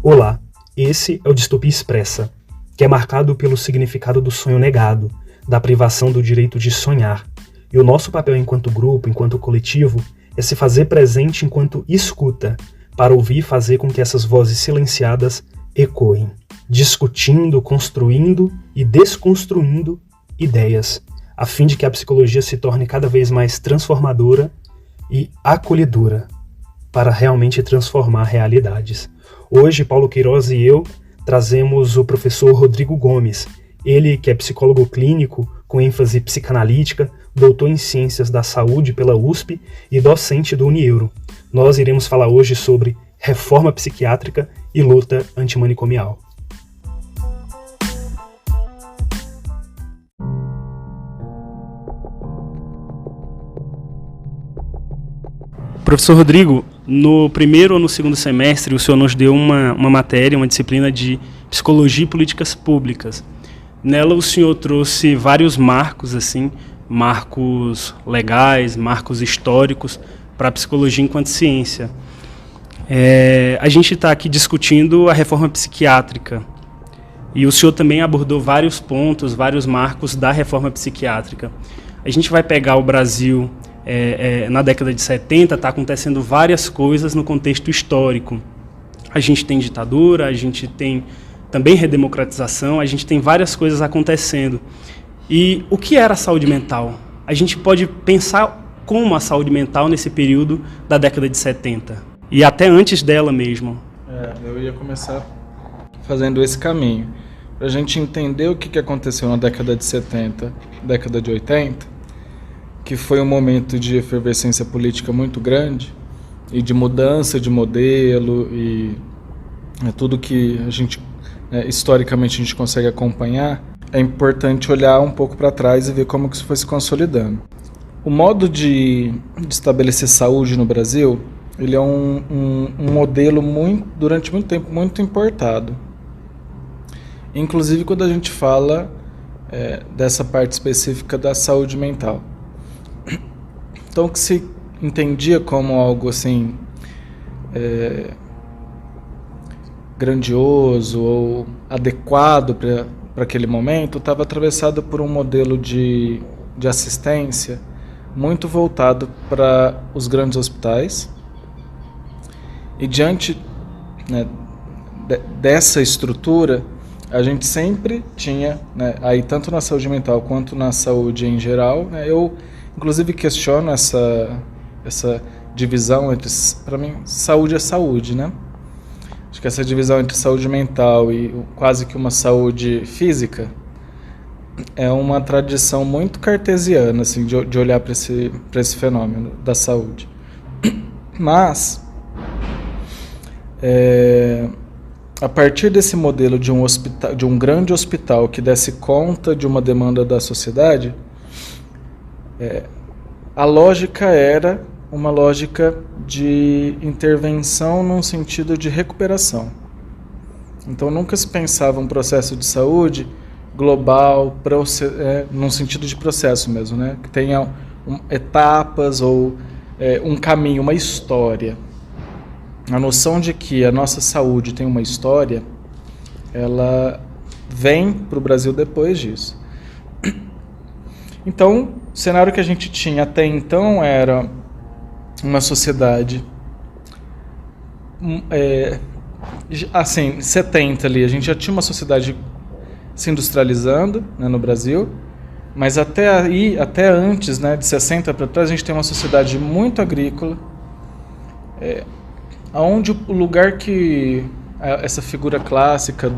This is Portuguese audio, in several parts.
Olá, esse é o Distopia Expressa, que é marcado pelo significado do sonho negado, da privação do direito de sonhar. E o nosso papel enquanto grupo, enquanto coletivo, é se fazer presente enquanto escuta, para ouvir e fazer com que essas vozes silenciadas ecoem, discutindo, construindo e desconstruindo ideias, a fim de que a psicologia se torne cada vez mais transformadora e acolhedora, para realmente transformar realidades. Hoje, Paulo Queiroz e eu trazemos o professor Rodrigo Gomes, ele que é psicólogo clínico com ênfase psicanalítica, doutor em Ciências da Saúde pela USP e docente do Unieuro. Nós iremos falar hoje sobre reforma psiquiátrica e luta antimanicomial. Professor Rodrigo, no primeiro ou no segundo semestre, o senhor nos deu uma matéria, uma disciplina de Psicologia e Políticas Públicas. Nela, o senhor trouxe vários marcos, marcos legais, marcos históricos para a psicologia enquanto ciência. A gente está aqui discutindo a reforma psiquiátrica. E o senhor também abordou vários pontos, vários marcos da reforma psiquiátrica. A gente vai pegar o Brasil... na década de 70 está acontecendo várias coisas no contexto histórico. A gente tem ditadura, a gente tem também redemocratização, a gente tem várias coisas acontecendo. E o que era a saúde mental? A gente pode pensar como a saúde mental nesse período da década de 70 e até antes dela mesmo. Eu ia começar fazendo esse caminho. Para a gente entender o que aconteceu na década de 70, década de 80, que foi um momento de efervescência política muito grande e de mudança de modelo e tudo que a gente, historicamente, a gente consegue acompanhar. É importante olhar um pouco para trás e ver como que isso foi se consolidando. O modo de estabelecer saúde no Brasil, ele é um modelo durante muito tempo muito importado. Inclusive quando a gente fala dessa parte específica da saúde mental. Então, o que se entendia como algo assim grandioso ou adequado para aquele momento estava atravessado por um modelo de assistência muito voltado para os grandes hospitais. E diante dessa estrutura, a gente sempre tinha, aí tanto na saúde mental quanto na saúde em geral, eu inclusive questiono essa divisão entre, para mim, saúde é saúde, Acho que essa divisão entre saúde mental e quase que uma saúde física é uma tradição muito cartesiana, de olhar para esse fenômeno da saúde. Mas, a partir desse modelo de um grande hospital que desse conta de uma demanda da sociedade, a lógica era uma lógica de intervenção num sentido de recuperação. Então nunca se pensava um processo de saúde global, num sentido de processo mesmo, que tenha etapas ou um caminho, uma história. A noção de que a nossa saúde tem uma história, ela vem para o Brasil depois disso. Então, o cenário que a gente tinha até então era uma sociedade, 70 ali, a gente já tinha uma sociedade se industrializando no Brasil, mas até antes, de 60 para trás, a gente tem uma sociedade muito agrícola, onde o lugar que essa figura clássica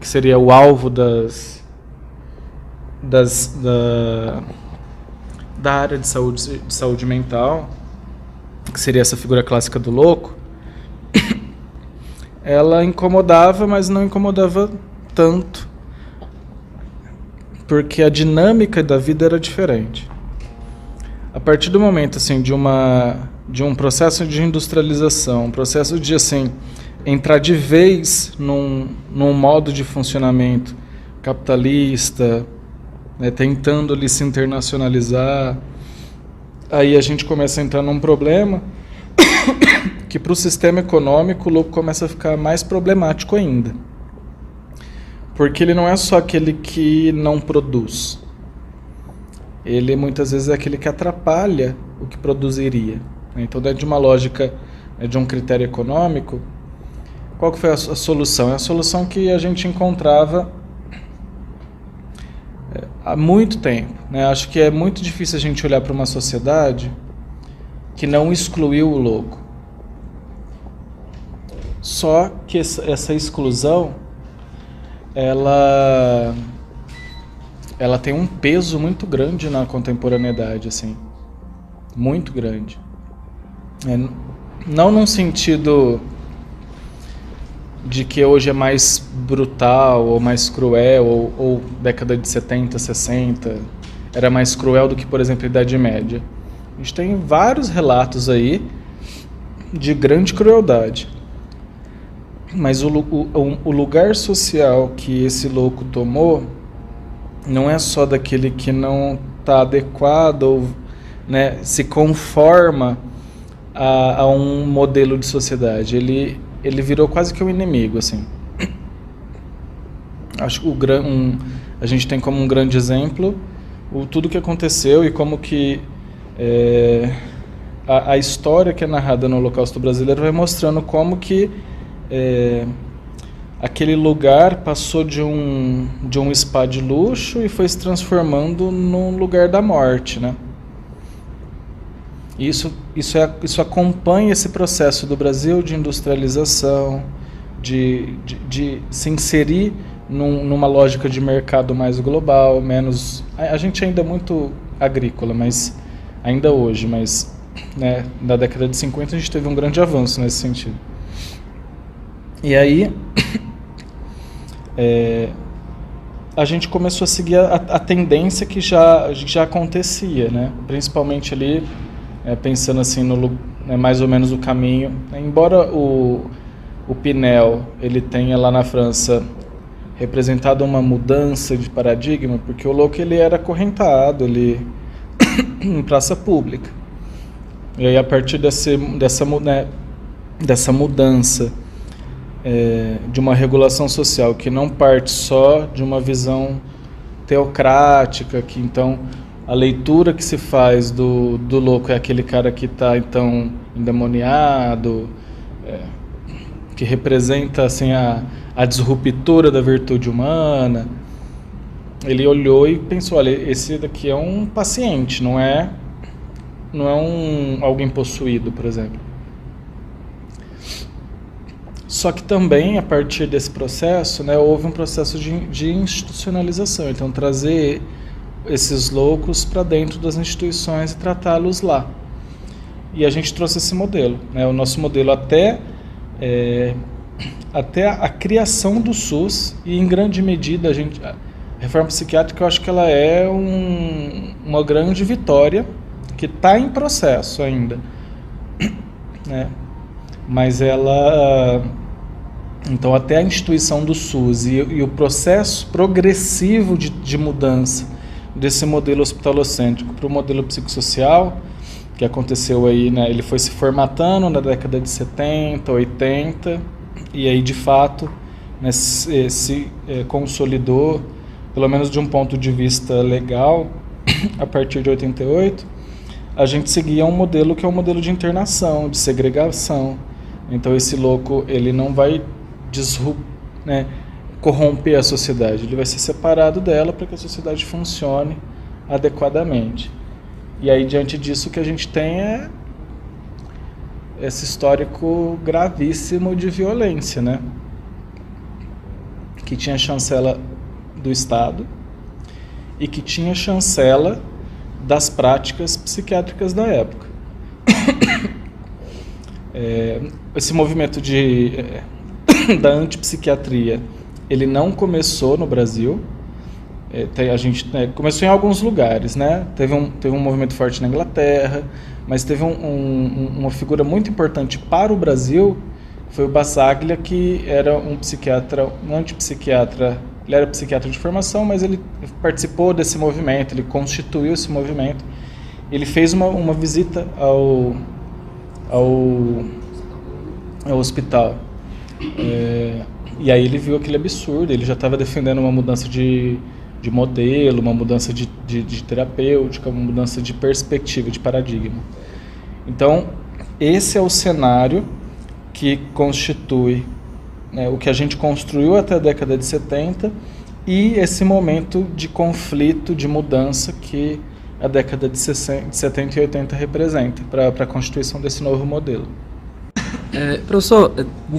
que seria o alvo da área de saúde mental, que seria essa figura clássica do louco, ela incomodava, mas não incomodava tanto, porque a dinâmica da vida era diferente. A partir do momento de um processo de industrialização, um processo de entrar de vez num modo de funcionamento capitalista, tentando ali se internacionalizar, aí a gente começa a entrar num problema que para o sistema econômico o louco começa a ficar mais problemático ainda. Porque ele não é só aquele que não produz. Ele muitas vezes é aquele que atrapalha o que produziria. Então, dentro de uma lógica, de um critério econômico, qual que foi a solução? É a solução que a gente encontrava há muito tempo. Acho que é muito difícil a gente olhar para uma sociedade que não excluiu o louco. Só que essa exclusão, ela tem um peso muito grande na contemporaneidade, assim, muito grande. Não num sentido de que hoje é mais brutal ou mais cruel, ou década de 70, 60 era mais cruel do que, por exemplo, a Idade Média. A gente tem vários relatos aí de grande crueldade. Mas o lugar social que esse louco tomou não é só daquele que não está adequado ou, se conforma a um modelo de sociedade. Ele virou quase que um inimigo, assim. Acho que a gente tem como um grande exemplo tudo que aconteceu e como que a história que é narrada no Holocausto Brasileiro vai mostrando como que aquele lugar passou de um spa de luxo e foi se transformando num lugar da morte, né? Isso acompanha esse processo do Brasil de industrialização, de se inserir numa lógica de mercado mais global, menos... A gente ainda é muito agrícola, mas ainda hoje, mas na década de 50 a gente teve um grande avanço nesse sentido. E aí a gente começou a seguir a tendência que já acontecia, né? Principalmente ali, pensando assim mais ou menos o caminho. Embora o Pinel ele tenha lá na França representado uma mudança de paradigma, porque o louco ele era acorrentado ali em praça pública. E aí a partir dessa mudança de uma regulação social que não parte só de uma visão teocrática, que então a leitura que se faz do louco é aquele cara que está então endemoniado, que representa assim a disruptura da virtude humana. Ele olhou e pensou, olha, esse daqui é um paciente, não é alguém possuído, por exemplo. Só que também, a partir desse processo, houve um processo de institucionalização. Então, trazer esses loucos para dentro das instituições e tratá-los lá. E a gente trouxe esse modelo. O nosso modelo até a criação do SUS, e em grande medida a reforma psiquiátrica, eu acho que ela é uma grande vitória, que está em processo ainda. Mas ela... Então, até a instituição do SUS e o processo progressivo de mudança desse modelo hospitalocêntrico para o modelo psicossocial, que aconteceu aí, ele foi se formatando na década de 70, 80, e aí, de fato, se consolidou, pelo menos de um ponto de vista legal, a partir de 88, a gente seguia um modelo que é um modelo de internação, de segregação. Então, esse louco, ele não vai corromper a sociedade, ele vai ser separado dela para que a sociedade funcione adequadamente. E aí, diante disso, o que a gente tem é esse histórico gravíssimo de violência, que tinha chancela do Estado e que tinha chancela das práticas psiquiátricas da época. Esse movimento da antipsiquiatria, ele não começou no Brasil. A gente começou em alguns lugares, Teve um movimento forte na Inglaterra, mas teve uma figura muito importante para o Brasil, foi o Bassaglia, que era um antipsiquiatra. Ele era psiquiatra de formação, mas ele participou desse movimento, ele constituiu esse movimento. Ele fez uma visita ao hospital. E aí ele viu aquele absurdo, ele já estava defendendo uma mudança de modelo, uma mudança de terapêutica, uma mudança de perspectiva, de paradigma. Então, esse é o cenário que constitui, né, o que a gente construiu até a década de 70 e esse momento de conflito, de mudança que a década de 70 e 80 representa para a constituição desse novo modelo. Professor,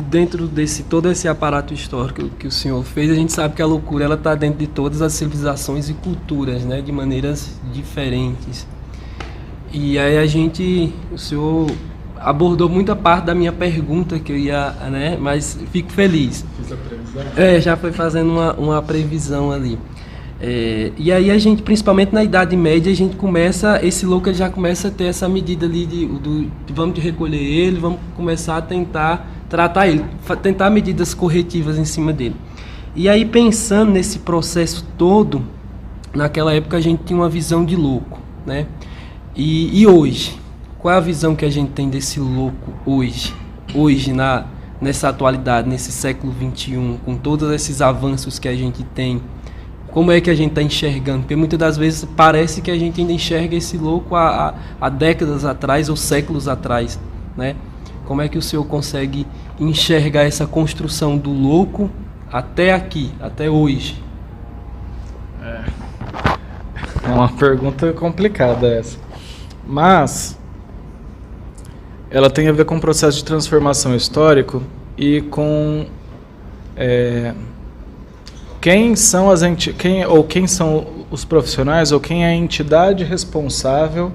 dentro desse todo esse aparato histórico que o senhor fez, a gente sabe que a loucura ela está dentro de todas as civilizações e culturas, né, de maneiras diferentes. E aí o senhor abordou muita parte da minha pergunta que eu ia, né, mas fico feliz. Fiz a previsão? Já foi fazendo uma previsão ali. E aí a gente, principalmente na Idade Média, a gente esse louco já começa a ter essa medida ali vamos recolher ele, vamos começar a tentar tratar ele, tentar medidas corretivas em cima dele. E aí pensando nesse processo todo, naquela época a gente tinha uma visão de louco, né? E hoje, qual é a visão que a gente tem desse louco hoje nessa atualidade, nesse século XXI, com todos esses avanços que a gente tem? Como é que a gente está enxergando? Porque muitas das vezes parece que a gente ainda enxerga esse louco há décadas atrás ou séculos atrás, né? Como é que o senhor consegue enxergar essa construção do louco até aqui, até hoje? É uma pergunta complicada essa. Mas ela tem a ver com o processo de transformação histórico e com quem são os profissionais ou quem é a entidade responsável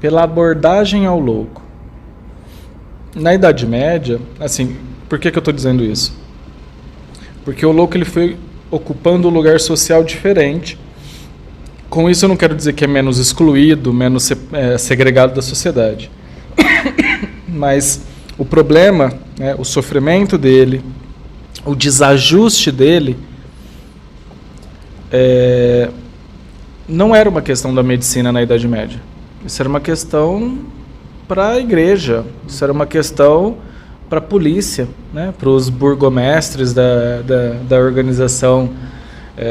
pela abordagem ao louco. Na Idade Média, assim, por que eu estou dizendo isso? Porque o louco ele foi ocupando um lugar social diferente. Com isso eu não quero dizer que é menos excluído, menos segregado da sociedade. Mas o problema, né, o sofrimento dele, o desajuste dele, não era uma questão da medicina na Idade Média. Isso era uma questão para a igreja, isso era uma questão para a polícia, né, para os burgomestres da organização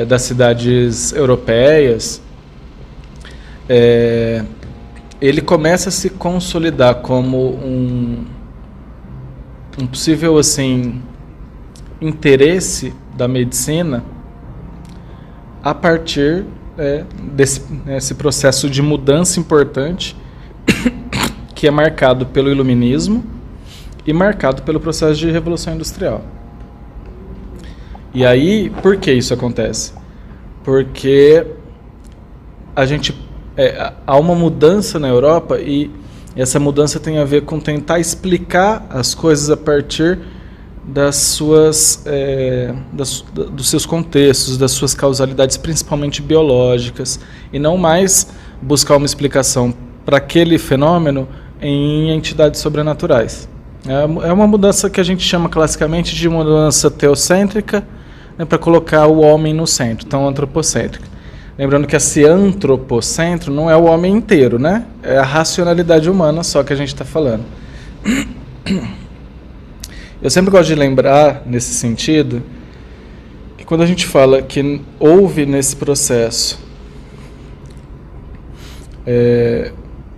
das cidades europeias. Ele começa a se consolidar como um possível assim, interesse da medicina a partir desse processo de mudança importante que é marcado pelo iluminismo e marcado pelo processo de revolução industrial. E aí, por que isso acontece? Porque há uma mudança na Europa e essa mudança tem a ver com tentar explicar as coisas a partir dos seus contextos, das suas causalidades, principalmente biológicas, e não mais buscar uma explicação para aquele fenômeno em entidades sobrenaturais. É uma mudança que a gente chama classicamente de mudança teocêntrica, né, para colocar o homem no centro, então antropocêntrica. Lembrando que esse antropocentro não é o homem inteiro, né? É a racionalidade humana só que a gente está falando. Eu sempre gosto de lembrar, nesse sentido, que quando a gente fala que houve nesse processo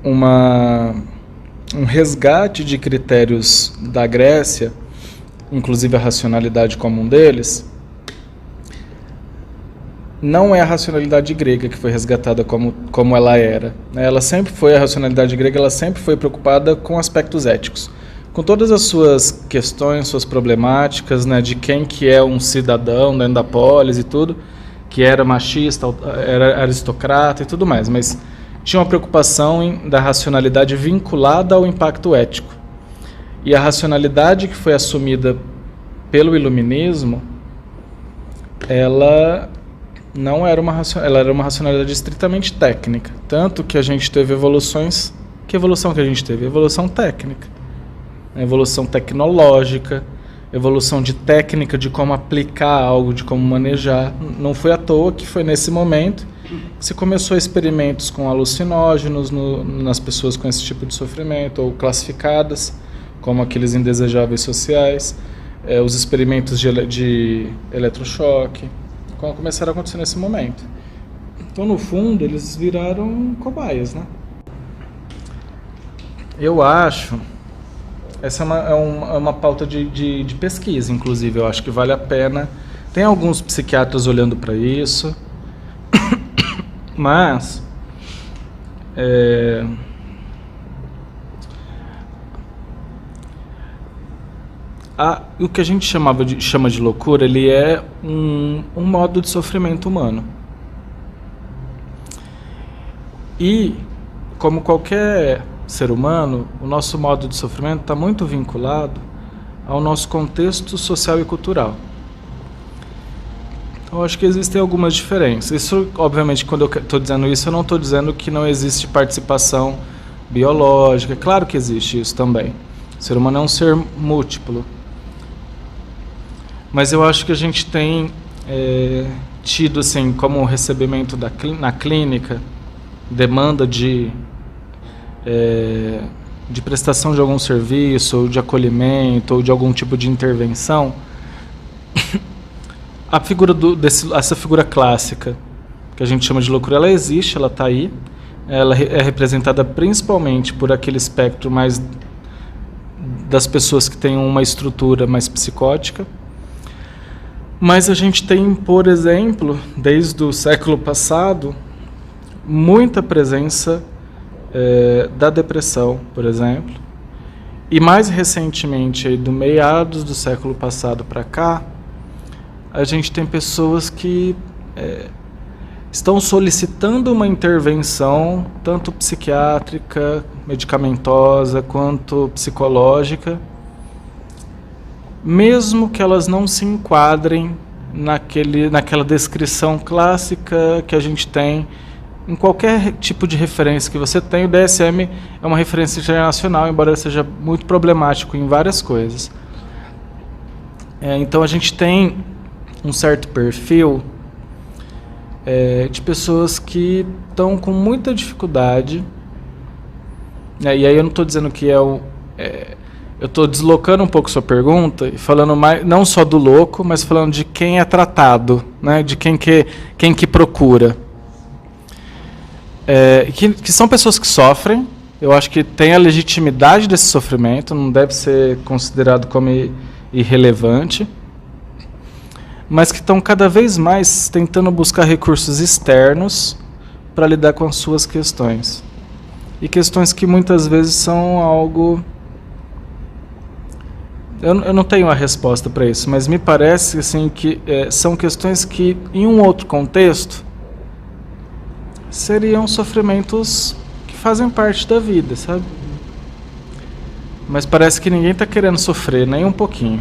um resgate de critérios da Grécia, inclusive a racionalidade como um deles, não é a racionalidade grega que foi resgatada como ela era. Ela sempre foi, a racionalidade grega ela sempre foi preocupada com aspectos éticos, com todas as suas questões, suas problemáticas, né, de quem que é um cidadão dentro da polis e tudo, que era machista, era aristocrata e tudo mais, mas tinha uma preocupação da racionalidade vinculada ao impacto ético. E a racionalidade que foi assumida pelo iluminismo, ela não era ela era uma racionalidade estritamente técnica, tanto que a gente teve evoluções. Que evolução que a gente teve? Evolução técnica, evolução tecnológica, evolução de técnica de como aplicar algo, de como manejar. Não foi à toa que foi nesse momento Se começou experimentos com alucinógenos nas pessoas com esse tipo de sofrimento, ou classificadas como aqueles indesejáveis sociais, os experimentos de eletrochoque, começaram a acontecer nesse momento. Então, no fundo, eles viraram cobaias, né? Eu acho... Essa é uma pauta de pesquisa, inclusive. Eu acho que vale a pena. Tem alguns psiquiatras olhando para isso. Mas... o que a gente chama de loucura, ele é um modo de sofrimento humano. E, como qualquer ser humano, o nosso modo de sofrimento está muito vinculado ao nosso contexto social e cultural. Então, acho que existem algumas diferenças. Isso, obviamente, quando eu estou dizendo isso, eu não estou dizendo que não existe participação biológica. Claro que existe isso também. O ser humano é um ser múltiplo. Mas eu acho que a gente tem tido, assim, como recebimento na clínica, demanda de prestação de algum serviço, ou de acolhimento, ou de algum tipo de intervenção, a figura essa figura clássica, que a gente chama de loucura, ela existe, ela está aí, ela é representada principalmente por aquele espectro mais das pessoas que têm uma estrutura mais psicótica. Mas a gente tem, por exemplo, desde o século passado, muita presença da depressão, por exemplo, e mais recentemente, do meados do século passado para cá, a gente tem pessoas que estão solicitando uma intervenção, tanto psiquiátrica, medicamentosa, quanto psicológica, mesmo que elas não se enquadrem naquela descrição clássica que a gente tem em qualquer tipo de referência que você tem. O DSM é uma referência internacional, embora seja muito problemático em várias coisas. Então a gente tem um certo perfil de pessoas que estão com muita dificuldade, e aí eu não estou dizendo que eu estou deslocando um pouco sua pergunta e falando mais, não só do louco, mas falando de quem é tratado, né, de quem que procura. Que são pessoas que sofrem. Eu acho que tem a legitimidade desse sofrimento, não deve ser considerado como irrelevante, mas que estão cada vez mais tentando buscar recursos externos para lidar com as suas questões. E questões que muitas vezes são algo... Eu não tenho a resposta para isso, mas me parece assim, que são questões que, em um outro contexto, seriam sofrimentos que fazem parte da vida, sabe? Mas parece que ninguém está querendo sofrer, nem um pouquinho.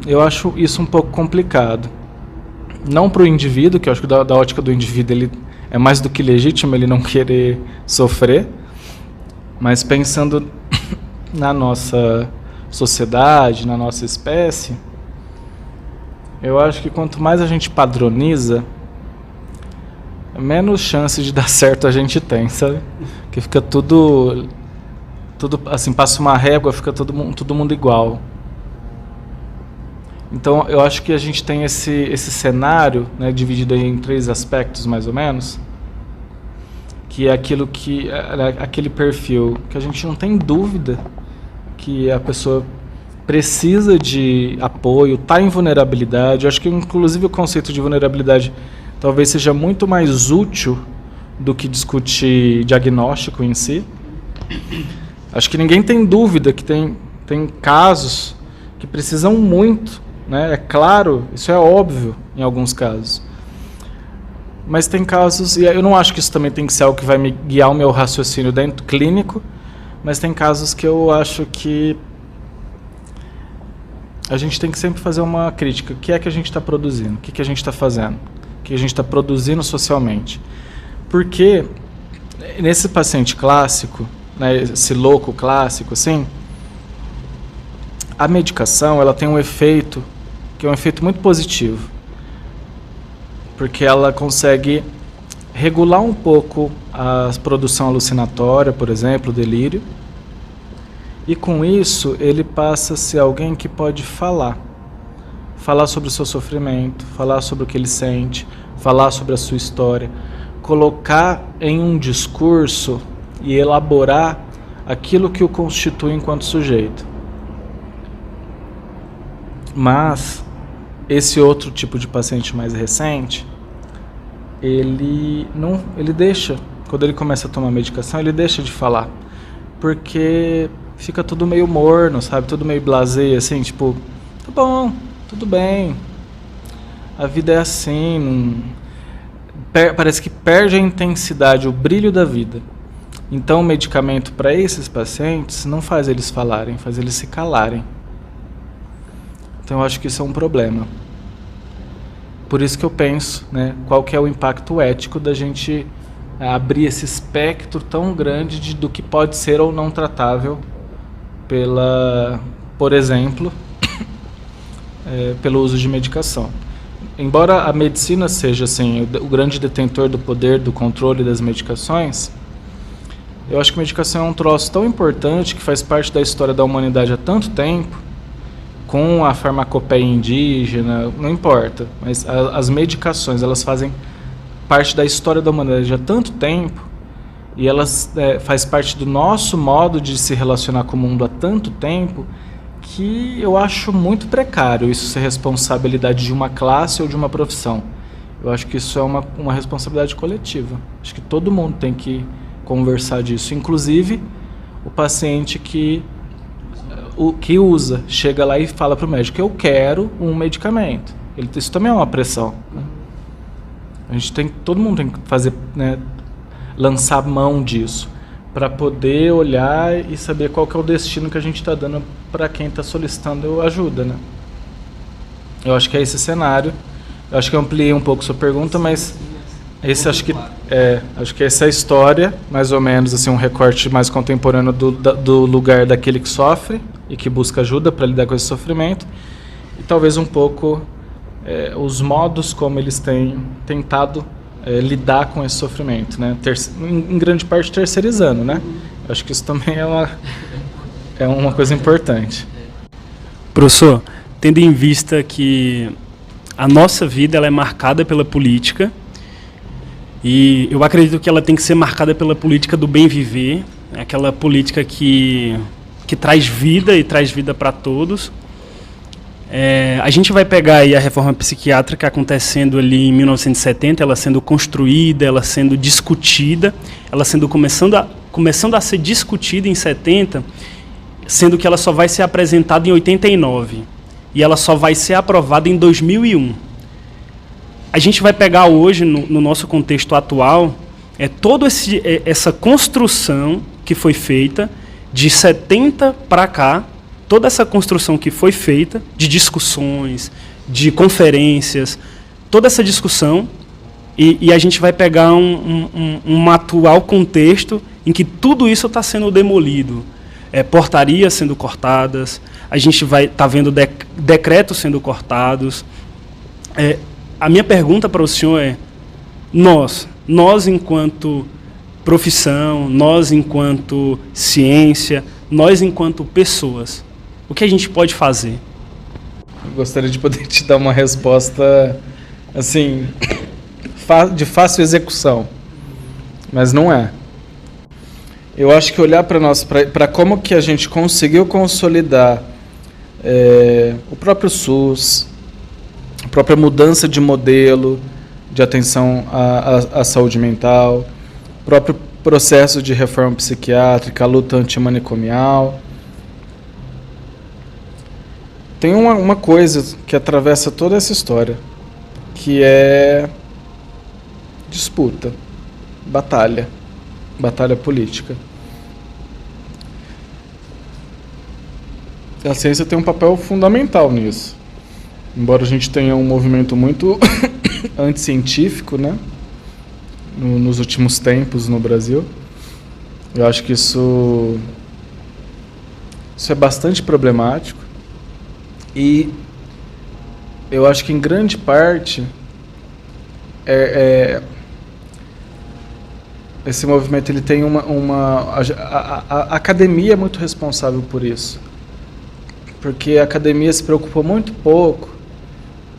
Eu acho isso um pouco complicado. Não para o indivíduo, que eu acho que da ótica do indivíduo ele é mais do que legítimo ele não querer sofrer, mas pensando na nossa sociedade, na nossa espécie, eu acho que quanto mais a gente padroniza, menos chance de dar certo a gente tem, sabe? Que fica tudo assim, passa uma régua, fica todo mundo igual. Então eu acho que a gente tem esse cenário, né, dividido em 3 aspectos mais ou menos, que é aquele perfil que a gente não tem dúvida que a pessoa precisa de apoio, está em vulnerabilidade. Eu acho que inclusive o conceito de vulnerabilidade talvez seja muito mais útil do que discutir diagnóstico em si. Acho que ninguém tem dúvida que tem casos que precisam muito, né? É claro, isso é óbvio em alguns casos. Mas tem casos, e eu não acho que isso também tem que ser algo que vai me guiar o meu raciocínio dentro clínico, mas tem casos que eu acho que a gente tem que sempre fazer uma crítica. O que é que a gente está produzindo? O que a gente está fazendo? O que a gente está produzindo socialmente? Porque nesse paciente clássico, né, esse louco clássico, assim, a medicação ela tem um efeito que é um efeito muito positivo. porque ela consegue regular um pouco a produção alucinatória, por exemplo, o delírio, e com isso ele passa a ser alguém que pode falar sobre o seu sofrimento, falar sobre o que ele sente, falar sobre a sua história, colocar em um discurso e elaborar aquilo que o constitui enquanto sujeito. Mas esse outro tipo de paciente mais recente, ele deixa, quando ele começa a tomar medicação, ele deixa de falar, porque fica tudo meio morno, sabe, tudo meio blasé, assim, tipo, tá bom, tudo bem, a vida é assim, parece que perde a intensidade, o brilho da vida. Então o medicamento para esses pacientes não faz eles falarem, faz eles se calarem. Então eu acho que isso é um problema. Por isso que eu penso, né, qual que é o impacto ético da gente abrir esse espectro tão grande do que pode ser ou não tratável por exemplo, pelo uso de medicação. Embora a medicina seja assim, o grande detentor do poder, do controle das medicações, eu acho que a medicação é um troço tão importante que faz parte da história da humanidade há tanto tempo, com a farmacopeia indígena, não importa, mas as medicações, elas fazem parte da história da humanidade há tanto tempo, e elas faz parte do nosso modo de se relacionar com o mundo há tanto tempo, que eu acho muito precário isso ser responsabilidade de uma classe ou de uma profissão. Eu acho que isso é uma responsabilidade coletiva. Acho que todo mundo tem que conversar disso, inclusive o paciente que usa, chega lá e fala para o médico, eu quero um medicamento. Isso também é uma pressão, né? Todo mundo tem que fazer, né, lançar mão disso, para poder olhar e saber qual que é o destino que a gente está dando para quem está solicitando ajuda, né? Eu acho que é esse cenário. Eu acho que eu ampliei um pouco sua pergunta, mas acho que essa é a história, mais ou menos, assim, um recorte mais contemporâneo do lugar daquele que sofre e que busca ajuda para lidar com esse sofrimento, e talvez um pouco os modos como eles têm tentado lidar com esse sofrimento, né? Em grande parte terceirizando, né? Eu acho que isso também é uma coisa importante. Professor, tendo em vista que a nossa vida ela é marcada pela política, e eu acredito que ela tem que ser marcada pela política do bem viver, aquela política que traz vida e traz vida para todos. A gente vai pegar aí a reforma psiquiátrica acontecendo ali em 1970, ela sendo construída, ela sendo discutida, ela começando a ser discutida em 70, sendo que ela só vai ser apresentada em 89 e ela só vai ser aprovada em 2001. A gente vai pegar hoje, no nosso contexto atual, toda essa construção que foi feita de 70 para cá, toda essa construção que foi feita de discussões, de conferências, toda essa discussão, e a gente vai pegar um atual contexto em que tudo isso está sendo demolido. Portarias sendo cortadas, a gente vai estar vendo decretos sendo cortados. A minha pergunta para o senhor é, nós enquanto profissão, nós enquanto ciência, nós enquanto pessoas, o que a gente pode fazer? Eu gostaria de poder te dar uma resposta assim, de fácil execução, mas não é. Eu acho que olhar para como que a gente conseguiu consolidar o próprio SUS, a própria mudança de modelo de atenção à saúde mental, o próprio processo de reforma psiquiátrica, a luta antimanicomial. Tem uma coisa que atravessa toda essa história, que é disputa, batalha política. A ciência tem um papel fundamental nisso. Embora a gente tenha um movimento muito anticientífico, né, nos últimos tempos no Brasil, eu acho que isso é bastante problemático, e eu acho que em grande parte esse movimento ele tem a academia é muito responsável por isso, porque a academia se preocupou muito pouco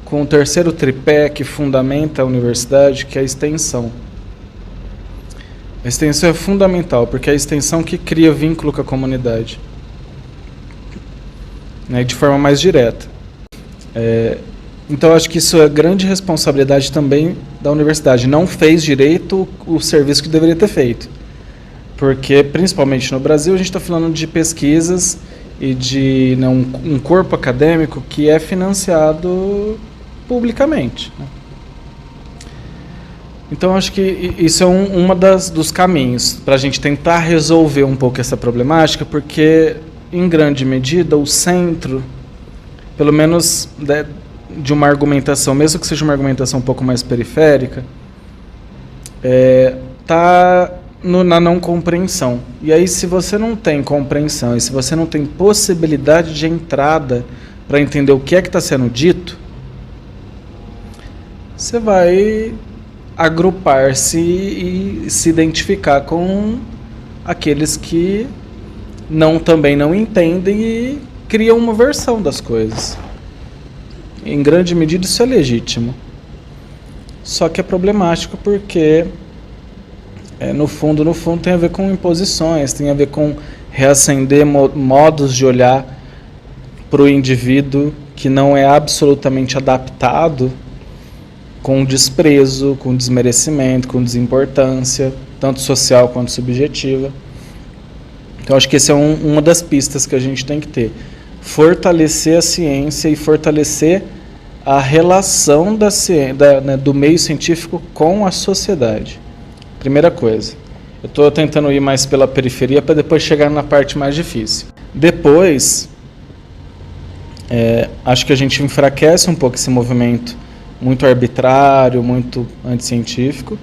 com o terceiro tripé que fundamenta a universidade, que é a extensão. A extensão é fundamental, porque é a extensão que cria vínculo com a comunidade, né, de forma mais direta. Então, acho que isso é grande responsabilidade também da universidade. Não fez direito o serviço que deveria ter feito. Porque, principalmente no Brasil, a gente está falando de pesquisas e de um corpo acadêmico que é financiado publicamente. Então, acho que isso é uma dos caminhos para a gente tentar resolver um pouco essa problemática, porque, em grande medida, o centro, pelo menos de uma argumentação, mesmo que seja uma argumentação um pouco mais periférica, está na não compreensão. E aí, se você não tem compreensão e se você não tem possibilidade de entrada para entender o que é que está sendo dito, você vai agrupar-se e se identificar com aqueles que também não entendem e criam uma versão das coisas. Em grande medida isso é legítimo. Só que é problemático porque, no fundo, tem a ver com imposições, tem a ver com reacender modos de olhar para o indivíduo que não é absolutamente adaptado, com desprezo, com desmerecimento, com desimportância, tanto social quanto subjetiva. Então, acho que essa é uma das pistas que a gente tem que ter. Fortalecer a ciência e fortalecer a relação do meio científico com a sociedade. Primeira coisa. Eu estou tentando ir mais pela periferia para depois chegar na parte mais difícil. Depois, acho que a gente enfraquece um pouco esse movimento muito arbitrário, muito anticientífico,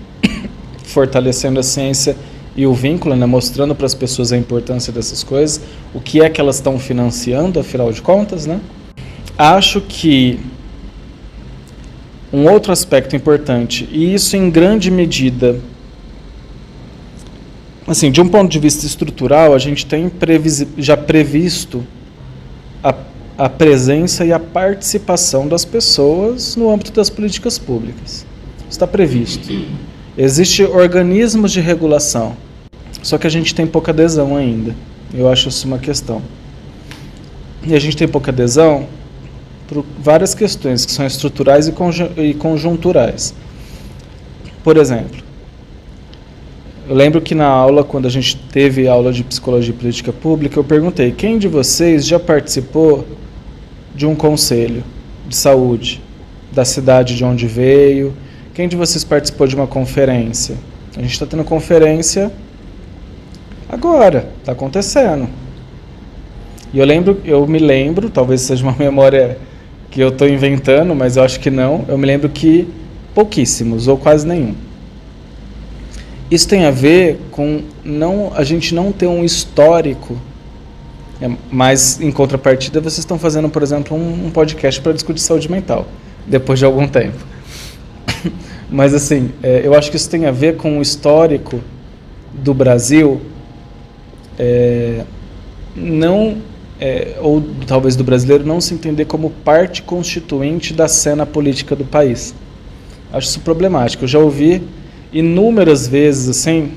fortalecendo a ciência e o vínculo, né, mostrando para as pessoas a importância dessas coisas, o que é que elas estão financiando, afinal de contas, né? Acho que um outro aspecto importante, e isso em grande medida, assim, de um ponto de vista estrutural, a gente tem já previsto a presença e a participação das pessoas no âmbito das políticas públicas. Está previsto. Existem organismos de regulação, só que a gente tem pouca adesão ainda. Eu acho isso uma questão. E a gente tem pouca adesão por várias questões que são estruturais e conjunturais. Por exemplo, eu lembro que na aula, quando a gente teve aula de psicologia e política pública, eu perguntei: quem de vocês já participou de um conselho de saúde da cidade de onde veio? Quem de vocês participou de uma conferência? A gente está tendo conferência agora, está acontecendo. E eu me lembro, talvez seja uma memória que eu estou inventando, mas eu acho que não, eu me lembro que pouquíssimos, ou quase nenhum. Isso tem a ver com a gente não ter um histórico, mas em contrapartida vocês estão fazendo, por exemplo, um podcast para discutir saúde mental, depois de algum tempo. Mas assim, eu acho que isso tem a ver com o histórico do Brasil, ou talvez do brasileiro, não se entender como parte constituinte da cena política do país. Acho isso problemático. Eu já ouvi inúmeras vezes, assim,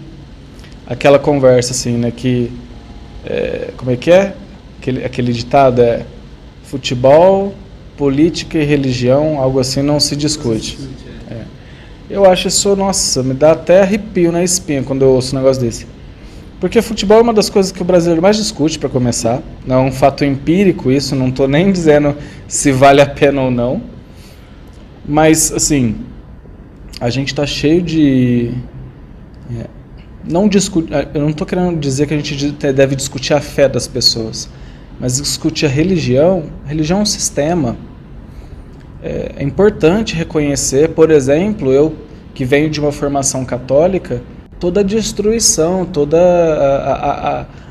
aquela conversa, assim, né, que, como é que é? Aquele ditado futebol, política e religião, algo assim, não se discute. Eu acho isso, nossa, me dá até arrepio na espinha quando eu ouço um negócio desse. Porque futebol é uma das coisas que o brasileiro mais discute, para começar. Não é um fato empírico isso, não estou nem dizendo se vale a pena ou não. Mas, assim, a gente está cheio de... eu não estou querendo dizer que a gente deve discutir a fé das pessoas, mas discutir a religião. A religião é um sistema. É importante reconhecer, por exemplo, eu que venho de uma formação católica, toda a destruição, toda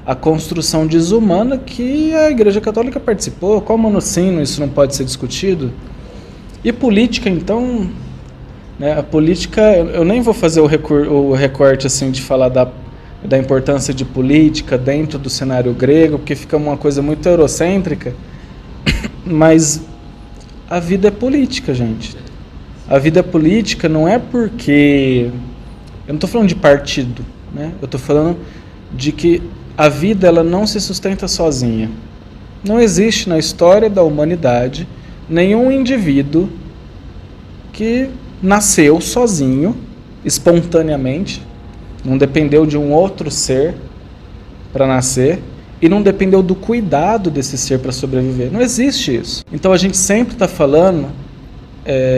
a construção desumana que a Igreja Católica participou. Como no ensino isso não pode ser discutido? E política, então, né? A política, eu nem vou fazer o recorte assim, de falar da importância de política dentro do cenário grego, porque fica uma coisa muito eurocêntrica, mas a vida é política, gente. A vida é política não é porque... Eu não estou falando de partido, né? Eu estou falando de que a vida ela não se sustenta sozinha. Não existe na história da humanidade nenhum indivíduo que nasceu sozinho, espontaneamente, não dependeu de um outro ser para nascer e não dependeu do cuidado desse ser para sobreviver. Não existe isso. Então a gente sempre está falando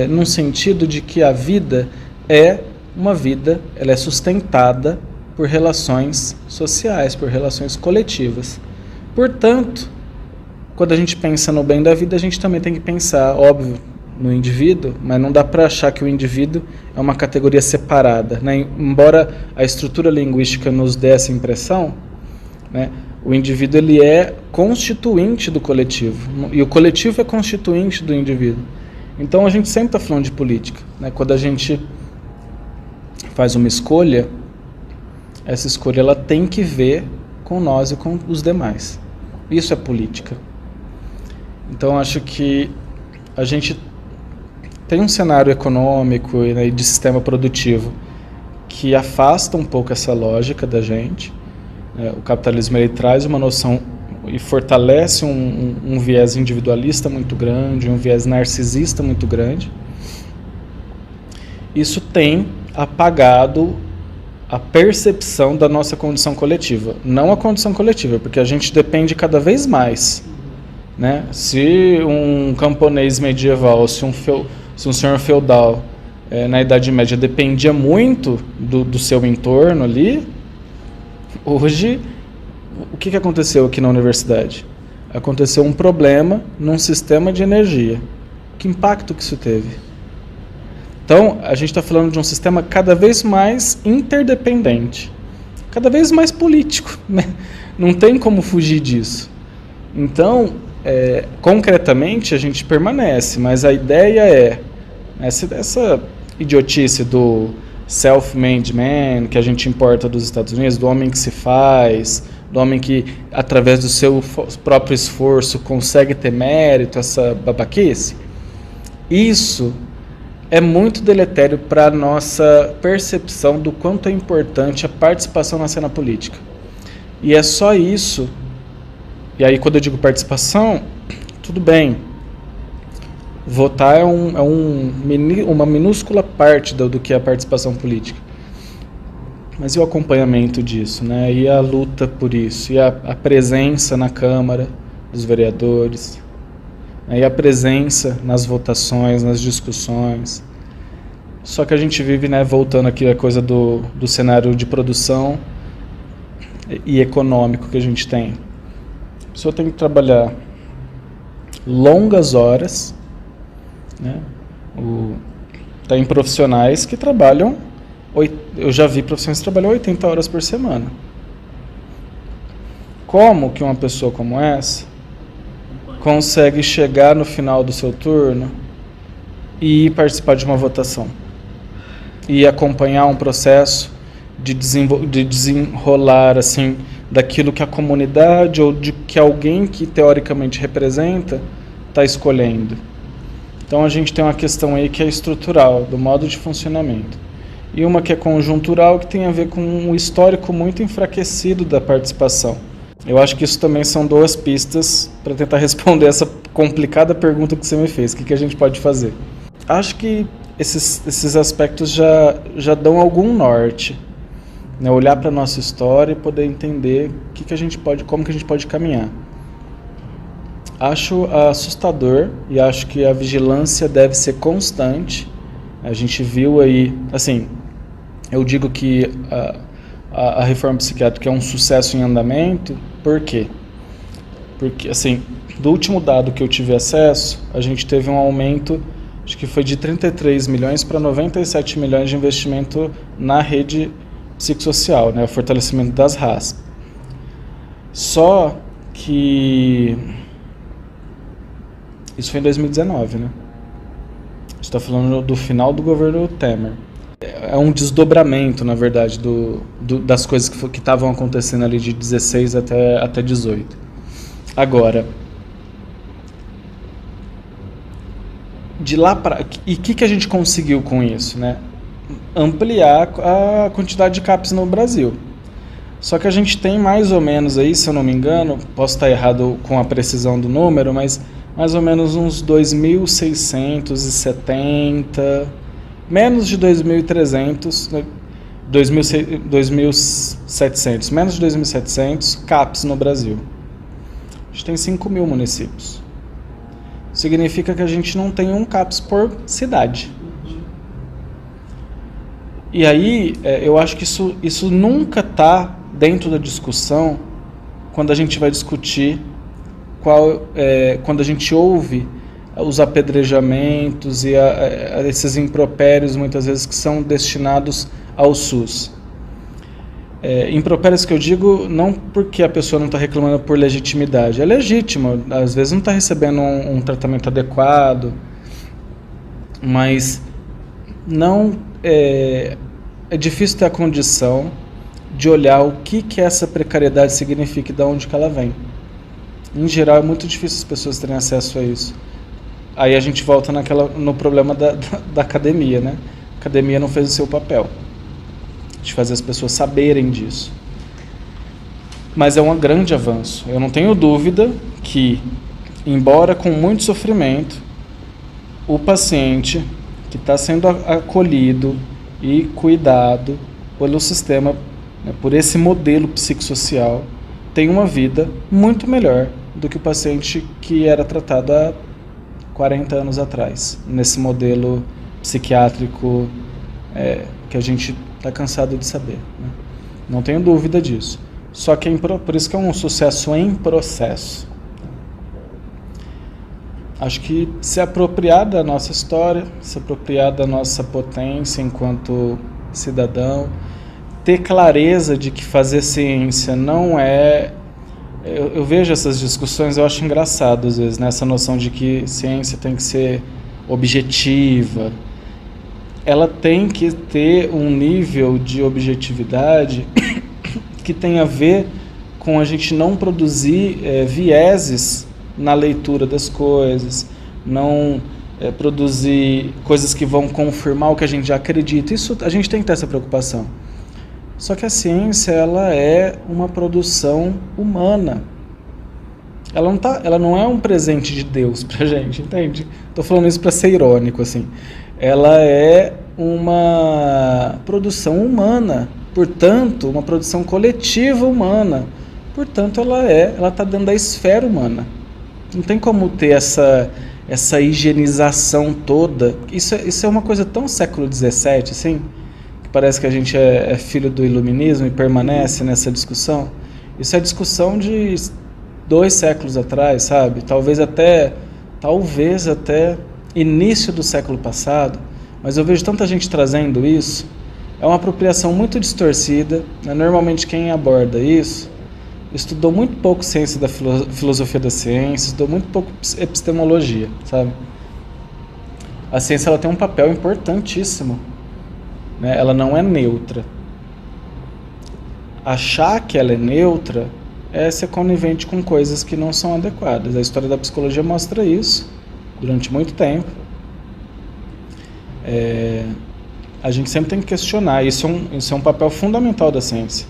num sentido de que a vida é uma vida, ela é sustentada por relações sociais, por relações coletivas. Portanto, quando a gente pensa no bem da vida, a gente também tem que pensar, óbvio, no indivíduo, mas não dá para achar que o indivíduo é uma categoria separada, né? Embora a estrutura linguística nos dê essa impressão, né? O indivíduo ele é constituinte do coletivo, e o coletivo é constituinte do indivíduo. Então a gente sempre está falando de política, né? Quando a gente faz uma escolha, essa escolha ela tem que ver com nós e com os demais. Isso é política. Então acho que a gente tem um cenário econômico, né, e de sistema produtivo que afasta um pouco essa lógica da gente. O capitalismo ele traz uma noção e fortalece um viés individualista muito grande, um viés narcisista muito grande. Isso tem apagado a percepção da nossa condição coletiva. Não a condição coletiva, porque a gente depende cada vez mais, né? Se um camponês medieval, se um senhor feudal na Idade Média dependia muito do seu entorno ali, hoje, o que aconteceu aqui na universidade? Aconteceu um problema num sistema de energia. Que impacto que isso teve? Então, a gente está falando de um sistema cada vez mais interdependente, cada vez mais político, né? Não tem como fugir disso. Então, concretamente, a gente permanece, mas a ideia é essa idiotice do self-made man, que a gente importa dos Estados Unidos, do homem que se faz, do homem que, através do seu próprio esforço, consegue ter mérito, essa babaquice. Isso é muito deletério para a nossa percepção do quanto é importante a participação na cena política. E é só isso. E aí, quando eu digo participação, tudo bem. Votar é uma minúscula parte do que é a participação política. Mas e o acompanhamento disso, né? E a luta por isso? E a presença na Câmara dos vereadores? E a presença nas votações, nas discussões? Só que a gente vive, né, voltando aqui a coisa do cenário de produção e econômico que a gente tem. A pessoa tem que trabalhar longas horas, né? Tem profissionais que trabalham, eu já vi profissionais que trabalham 80 horas por semana. Como que uma pessoa como essa consegue chegar no final do seu turno e participar de uma votação? E acompanhar um processo de desenrolar assim, daquilo que a comunidade ou de que alguém que teoricamente representa está escolhendo. Então a gente tem uma questão aí que é estrutural, do modo de funcionamento. E uma que é conjuntural, que tem a ver com um histórico muito enfraquecido da participação. Eu acho que isso também são duas pistas para tentar responder essa complicada pergunta que você me fez. O que a gente pode fazer? Acho que esses aspectos já dão algum norte, né? Olhar para a nossa história e poder entender como que a gente pode caminhar. Acho assustador e acho que a vigilância deve ser constante. A gente viu aí, assim, eu digo que a reforma psiquiátrica é um sucesso em andamento. Por quê? Porque, assim, do último dado que eu tive acesso, a gente teve um aumento, acho que foi de 33 milhões para 97 milhões de investimento na rede psicossocial, né, o fortalecimento das RAS. Só que isso foi em 2019, né? está falando do final do governo Temer. É um desdobramento, na verdade, das coisas que estavam acontecendo ali de 16 até 18. Agora, de lá para... E o que a gente conseguiu com isso, né? Ampliar a quantidade de CAPs no Brasil. Só que a gente tem mais ou menos aí, se eu não me engano, posso estar errado com a precisão do número, mas mais ou menos uns 2.670, menos de 2.300, 2.700, menos de 2.700 CAPs no Brasil. A gente tem 5.000 municípios. Significa que a gente não tem um CAPs por cidade. E aí, eu acho que isso nunca está dentro da discussão quando a gente vai discutir, quando a gente ouve os apedrejamentos e esses impropérios, muitas vezes, que são destinados ao SUS. Impropérios que eu digo não porque a pessoa não está reclamando por legitimidade. É legítimo, às vezes não está recebendo um tratamento adequado, mas não é difícil ter a condição de olhar o que essa precariedade significa e de onde que ela vem. Em geral, é muito difícil as pessoas terem acesso a isso. Aí a gente volta no problema da academia, né? A academia não fez o seu papel de fazer as pessoas saberem disso. Mas é um grande avanço. Eu não tenho dúvida que, embora com muito sofrimento, o paciente que está sendo acolhido e cuidado pelo sistema, né, por esse modelo psicossocial, tem uma vida muito melhor do que o paciente que era tratado há 40 anos atrás, nesse modelo psiquiátrico que a gente está cansado de saber, né? Não tenho dúvida disso. Só que por isso que é um sucesso em processo. Acho que se apropriar da nossa história, se apropriar da nossa potência enquanto cidadão, ter clareza de que fazer ciência não é... Eu vejo essas discussões, eu acho engraçado às vezes, né? Essa noção de que ciência tem que ser objetiva. Ela tem que ter um nível de objetividade que tem a ver com a gente não produzir vieses na leitura das coisas, não produzir coisas que vão confirmar o que a gente já acredita. Isso, a gente tem que ter essa preocupação. Só que a ciência, ela é uma produção humana. Ela não é um presente de Deus pra gente, entende? Tô falando isso para ser irônico, assim. Ela é uma produção humana, portanto, uma produção coletiva humana. Portanto, ela tá dentro da esfera humana. Não tem como ter essa higienização toda. Isso é uma coisa tão século XVII, assim, que parece que a gente é filho do iluminismo e permanece nessa discussão. Isso é discussão de 2 séculos atrás, sabe? Talvez até início do século passado, mas eu vejo tanta gente trazendo isso. É uma apropriação muito distorcida, né? Normalmente quem aborda isso estudou muito pouco ciência da filosofia da ciência, estudou muito pouco epistemologia, sabe? A ciência, ela tem um papel importantíssimo, né? Ela não é neutra. Achar que ela é neutra é ser conivente com coisas que não são adequadas. A história da psicologia mostra isso durante muito tempo. A gente sempre tem que questionar. Isso é um papel fundamental da ciência.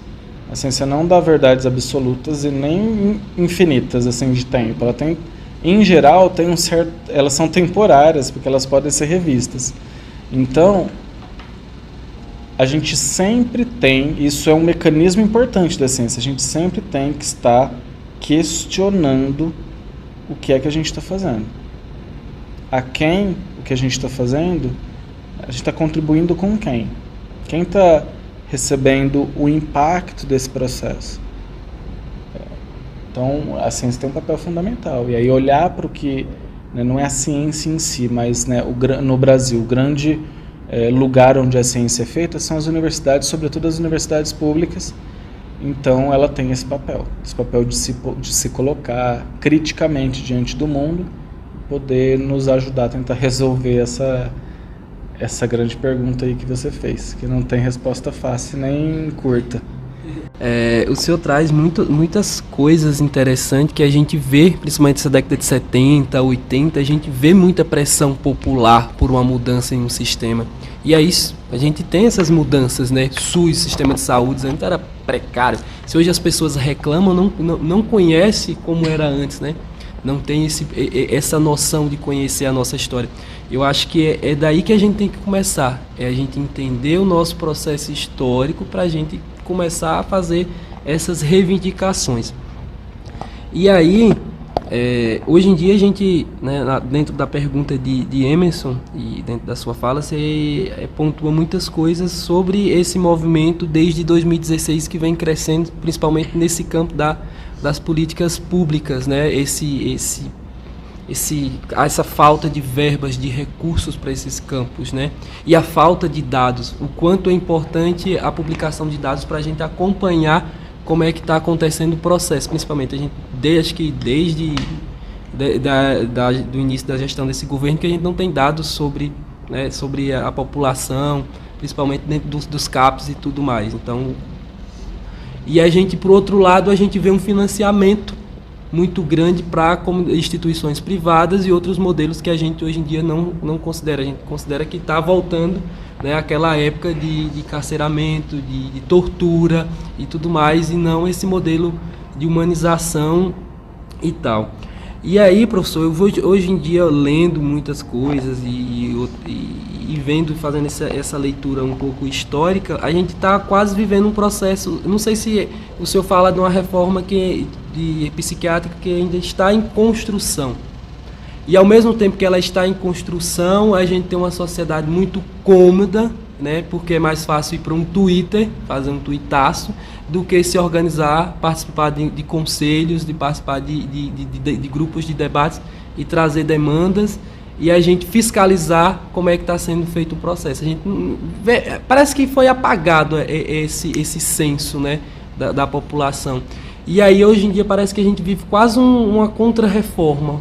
A ciência não dá verdades absolutas e nem infinitas assim, de tempo. Ela tem, em geral, elas são temporárias, porque elas podem ser revistas. Então, a gente sempre tem, isso é um mecanismo importante da ciência, a gente sempre tem que estar questionando o que é que a gente está fazendo. A quem o que a gente está fazendo, a gente está contribuindo com quem? Quem está recebendo o impacto desse processo? Então, a ciência tem um papel fundamental. E aí olhar para o que, né, não é a ciência em si, mas, né, no Brasil, o grande lugar onde a ciência é feita são as universidades, sobretudo as universidades públicas. Então ela tem esse papel de se colocar criticamente diante do mundo, poder nos ajudar a tentar resolver essa grande pergunta aí que você fez, que não tem resposta fácil nem curta. O senhor traz muitas coisas interessantes que a gente vê, principalmente nessa década de 70, 80, a gente vê muita pressão popular por uma mudança em um sistema. E aí a gente tem essas mudanças, né? SUS, sistema de saúde, antes era precário. Se hoje as pessoas reclamam, não conhecem como era antes, né? Não tem essa noção de conhecer a nossa história. Eu acho que é daí que a gente tem que começar. É a gente entender o nosso processo histórico para a gente começar a fazer essas reivindicações. E aí, hoje em dia a gente, né, dentro da pergunta de Emerson e dentro da sua fala, você pontua muitas coisas sobre esse movimento desde 2016 que vem crescendo, principalmente nesse campo das políticas públicas, né? Essa falta de verbas, de recursos para esses campos, né? E a falta de dados, o quanto é importante a publicação de dados para a gente acompanhar como é que está acontecendo o processo, principalmente a gente, desde do início da gestão desse governo, que a gente não tem dados sobre, né, sobre a população, principalmente dentro dos CAPs e tudo mais. Então, e a gente, por outro lado, a gente vê um financiamento muito grande para instituições privadas e outros modelos que a gente hoje em dia não considera. A gente considera que está voltando, né, àquela época de carceramento, de tortura e tudo mais, e não esse modelo de humanização e tal. E aí, professor, eu vou hoje em dia lendo muitas coisas e vendo, fazendo essa leitura um pouco histórica, a gente está quase vivendo um processo, não sei se o senhor fala de uma reforma psiquiátrica que ainda está em construção. E ao mesmo tempo que ela está em construção, a gente tem uma sociedade muito cômoda, né, porque é mais fácil ir para um Twitter, fazer um tuitaço, do que se organizar, participar de conselhos, de participar de grupos de debates e trazer demandas e a gente fiscalizar como é que está sendo feito o processo. A gente vê, parece que foi apagado esse senso, né, da população. E aí hoje em dia parece que a gente vive quase uma contra-reforma,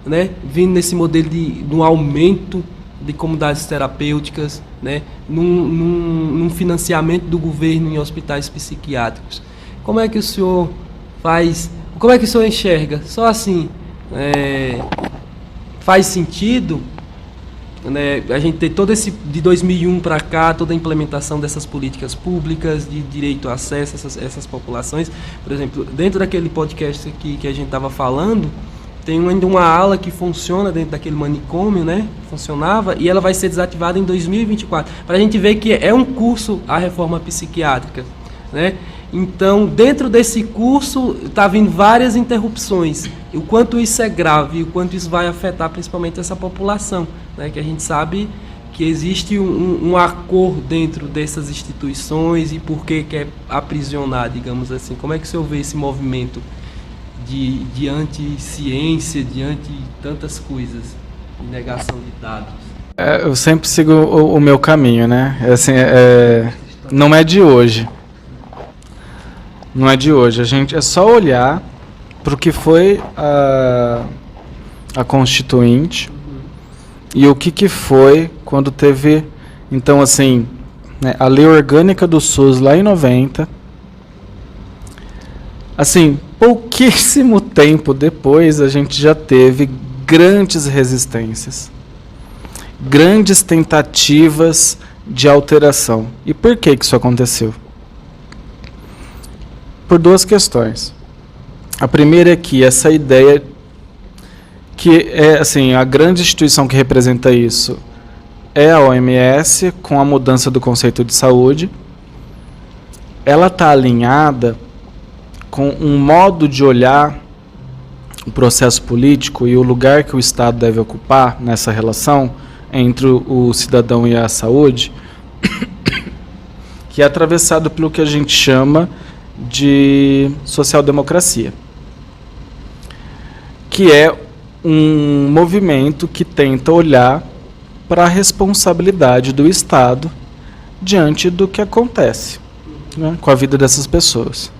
né, vindo nesse modelo de um aumento de comunidades terapêuticas, né, num financiamento do governo em hospitais psiquiátricos. Como é que o senhor faz, como é que o senhor enxerga? Só assim, faz sentido, né, a gente ter todo esse, de 2001 para cá, toda a implementação dessas políticas públicas, de direito a acesso a essas populações? Por exemplo, dentro daquele podcast que a gente estava falando, tem ainda uma ala que funciona dentro daquele manicômio, né? Funcionava, e ela vai ser desativada em 2024. Para a gente ver que é um curso a reforma psiquiátrica, né? Então, dentro desse curso, está vindo várias interrupções. E o quanto isso é grave, e o quanto isso vai afetar principalmente essa população, né? Que a gente sabe que existe um acordo dentro dessas instituições e por que quer aprisionar, digamos assim. Como é que o senhor vê esse movimento de anti-ciência, diante tantas coisas, de negação de dados? Eu sempre sigo o meu caminho, né? Assim, não é de hoje. Não é de hoje. A gente é só olhar para o que foi a Constituinte e o que foi quando teve, então, assim, né, a Lei Orgânica do SUS lá em 90. Assim, pouquíssimo tempo depois, a gente já teve grandes resistências, grandes tentativas de alteração. E por que isso aconteceu? Por duas questões. A primeira é que essa ideia, que é assim, a grande instituição que representa isso é a OMS, com a mudança do conceito de saúde, ela está alinhada com um modo de olhar o processo político e o lugar que o Estado deve ocupar nessa relação entre o cidadão e a saúde, que é atravessado pelo que a gente chama de social-democracia, que é um movimento que tenta olhar para a responsabilidade do Estado diante do que acontece, né, com a vida dessas pessoas.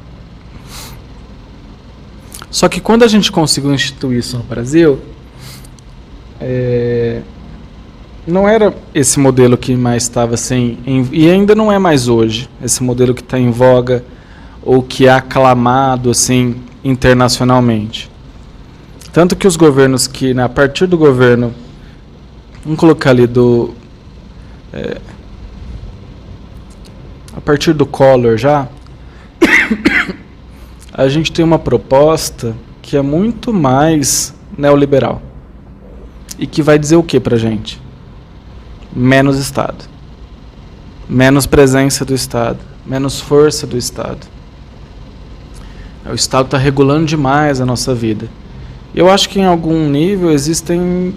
Só que quando a gente conseguiu instituir isso no Brasil, não era esse modelo que mais estava assim, e ainda não é mais hoje, esse modelo que está em voga ou que é aclamado assim internacionalmente. Tanto que os governos que, a partir do governo, vamos colocar ali a partir do Collor já, a gente tem uma proposta que é muito mais neoliberal. E que vai dizer o que pra gente? Menos Estado. Menos presença do Estado. Menos força do Estado. O Estado está regulando demais a nossa vida. Eu acho que em algum nível existem,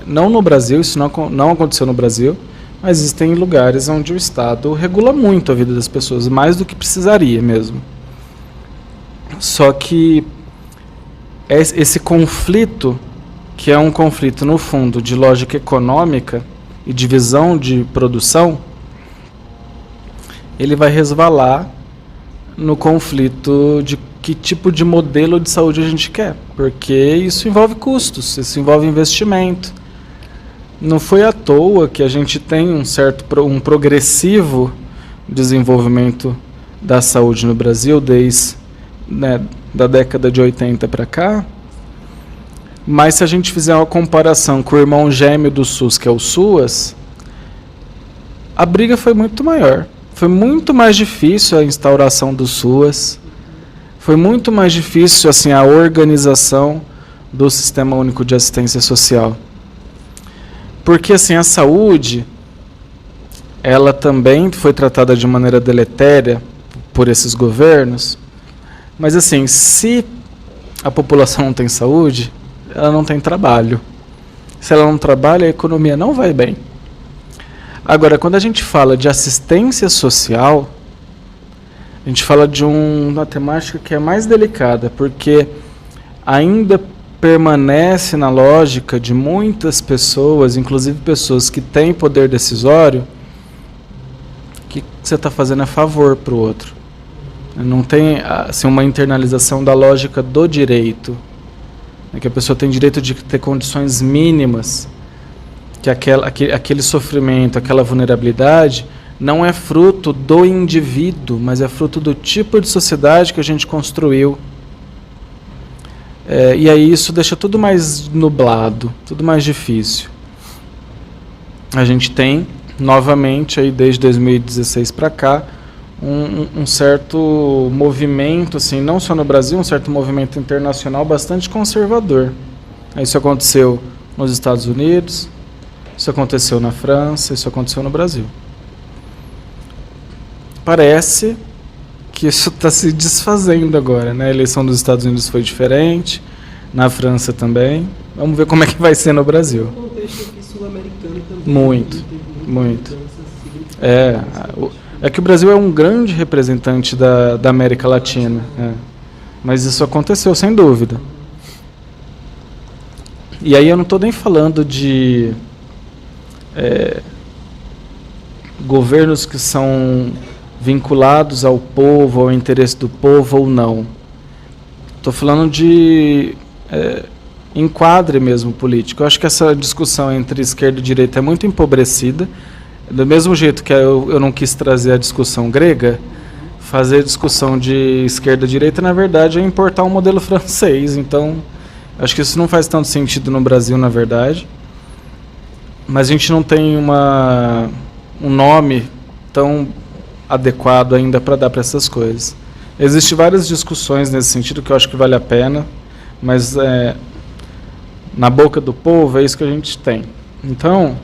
não no Brasil, isso não aconteceu no Brasil, mas existem lugares onde o Estado regula muito a vida das pessoas, mais do que precisaria mesmo. Só que esse conflito, que é um conflito, no fundo, de lógica econômica e de visão de produção, ele vai resvalar no conflito de que tipo de modelo de saúde a gente quer, porque isso envolve custos, isso envolve investimento. Não foi à toa que a gente tem um progressivo desenvolvimento da saúde no Brasil desde da década de 80 para cá, mas se a gente fizer uma comparação com o irmão gêmeo do SUS, que é o SUAS, a briga foi muito maior. Foi muito mais difícil a instauração do SUAS, foi muito mais difícil assim, a organização do Sistema Único de Assistência Social. Porque assim, a saúde, ela também foi tratada de maneira deletéria por esses governos, mas assim, se a população não tem saúde, ela não tem trabalho. Se ela não trabalha, a economia não vai bem. Agora, quando a gente fala de assistência social, a gente fala de uma temática que é mais delicada, porque ainda permanece na lógica de muitas pessoas, inclusive pessoas que têm poder decisório, que você está fazendo a favor para o outro. Não tem assim, uma internalização da lógica do direito, que a pessoa tem direito de ter condições mínimas, que aquele sofrimento, aquela vulnerabilidade não é fruto do indivíduo, mas é fruto do tipo de sociedade que a gente construiu. E aí isso deixa tudo mais nublado, tudo mais difícil. A gente tem, novamente, aí desde 2016 para cá, um certo movimento, assim, não só no Brasil, um certo movimento internacional bastante conservador. Isso aconteceu nos Estados Unidos, isso aconteceu na França, isso aconteceu no Brasil. Parece que isso está se desfazendo agora, né? A eleição dos Estados Unidos foi diferente, na França também. Vamos ver como é que vai ser no Brasil. O contexto aqui sul-americano também. Muito. É que o Brasil é um grande representante da América Latina. Mas isso aconteceu, sem dúvida. E aí eu não estou nem falando de governos que são vinculados ao povo, ao interesse do povo ou não. Estou falando de enquadre mesmo político. Eu acho que essa discussão entre esquerda e direita é muito empobrecida. Do mesmo jeito que eu não quis trazer a discussão grega, fazer a discussão de esquerda e direita, na verdade, é importar um modelo francês. Então, acho que isso não faz tanto sentido no Brasil, na verdade. Mas a gente não tem um nome tão adequado ainda para dar para essas coisas. Existem várias discussões nesse sentido que eu acho que vale a pena, mas na boca do povo é isso que a gente tem. Então,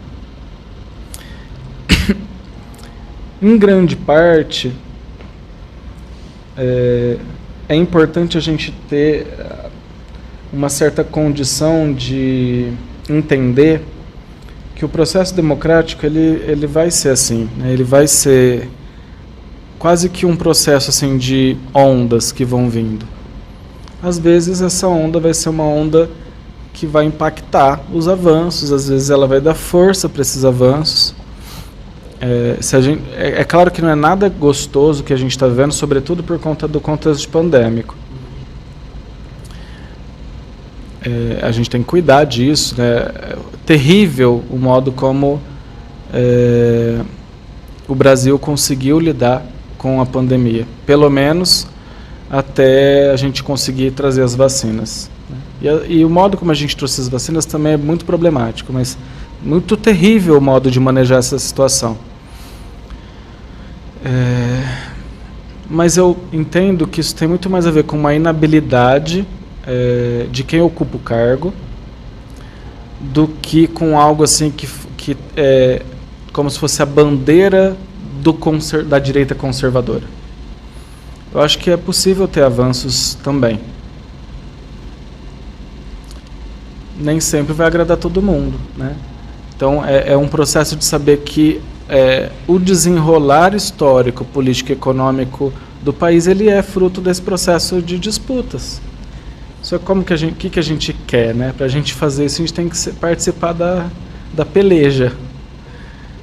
em grande parte, é importante a gente ter uma certa condição de entender que o processo democrático ele vai ser assim, né? Ele vai ser quase que um processo assim de ondas que vão vindo. Às vezes essa onda vai ser uma onda que vai impactar os avanços, às vezes ela vai dar força para esses avanços. É claro que não é nada gostoso que a gente está vendo, sobretudo por conta do contexto pandêmico. a gente tem que cuidar disso, né? É terrível o modo como o Brasil conseguiu lidar com a pandemia, pelo menos até a gente conseguir trazer as vacinas. E o modo como a gente trouxe as vacinas também é muito problemático, mas muito terrível o modo de manejar essa situação. Mas eu entendo que isso tem muito mais a ver com uma inabilidade de quem ocupa o cargo do que com algo assim que é como se fosse a bandeira da direita conservadora. Eu acho que é possível ter avanços também. Nem sempre vai agradar todo mundo, né? Então é um processo de saber que o desenrolar histórico, político e econômico do país, ele é fruto desse processo de disputas. Só como que a gente quer, né? Para a gente fazer isso, a gente tem que participar da peleja.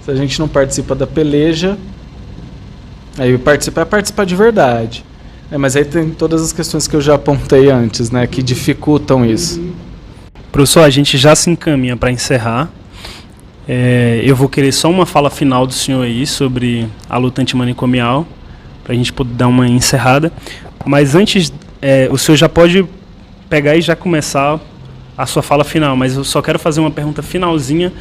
Se a gente não participa da peleja, aí participar de verdade. Mas aí tem todas as questões que eu já apontei antes, né? Que dificultam isso. Professor, a gente já se encaminha para encerrar. Eu vou querer só uma fala final do senhor aí sobre a luta antimanicomial, para a gente poder dar uma encerrada. Mas antes, o senhor já pode pegar e já começar a sua fala final, mas eu só quero fazer uma pergunta finalzinha,